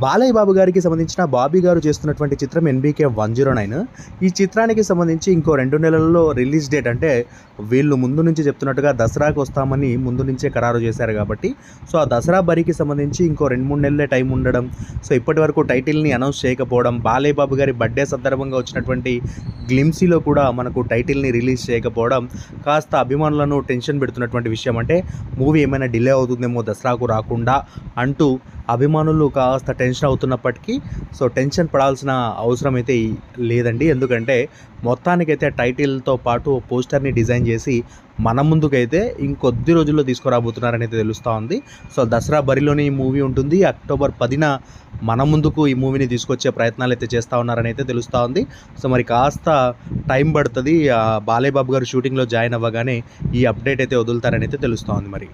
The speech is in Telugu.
బాలయ్య బాబు గారికి సంబంధించిన బాబీ గారు చేస్తున్నటువంటి చిత్రం ఎన్బీకే 109. ఈ చిత్రానికి సంబంధించి ఇంకో 2 నెలల్లో రిలీజ్ డేట్, అంటే వీళ్ళు ముందు నుంచి చెప్తున్నట్టుగా దసరాకు వస్తామని ముందు నుంచే ఖరారు చేశారు కాబట్టి, సో ఆ దసరా బరికి సంబంధించి ఇంకో 2-3 నెలలే టైం ఉండడం, సో ఇప్పటి వరకు టైటిల్ని అనౌన్స్ చేయకపోవడం, బాలయ్య బాబు గారి బర్త్డే సందర్భంగా వచ్చినటువంటి గ్లిమ్సీలో కూడా మనకు టైటిల్ని రిలీజ్ చేయకపోవడం కాస్త అభిమానులను టెన్షన్ పెడుతున్నటువంటి విషయం. అంటే మూవీ ఏమైనా డిలే అవుతుందేమో దసరాకు రాకుండా అంటూ అభిమానులు కాస్త టెన్షన్ అవుతున్నప్పటికీ, సో టెన్షన్ పడాల్సిన అవసరం అయితే లేదండి. ఎందుకంటే మొత్తానికైతే టైటిల్తో పాటు పోస్టర్ని డిజైన్ చేసి మన ముందుకైతే ఇంకొద్ది రోజుల్లో తీసుకురాబోతున్నారనైతే తెలుస్తూ ఉంది. సో దసరా బరిలోనే ఈ మూవీ ఉంటుంది. అక్టోబర్ 10న మన ముందుకు ఈ మూవీని తీసుకొచ్చే ప్రయత్నాలు అయితే చేస్తూ ఉన్నారని అయితే తెలుస్తూ ఉంది. సో మరి కాస్త టైం పడుతుంది. బాలయ్య బాబు గారు షూటింగ్లో జాయిన్ అవ్వగానే ఈ అప్డేట్ అయితే వదులుతారని అయితే తెలుస్తూ ఉంది మరి.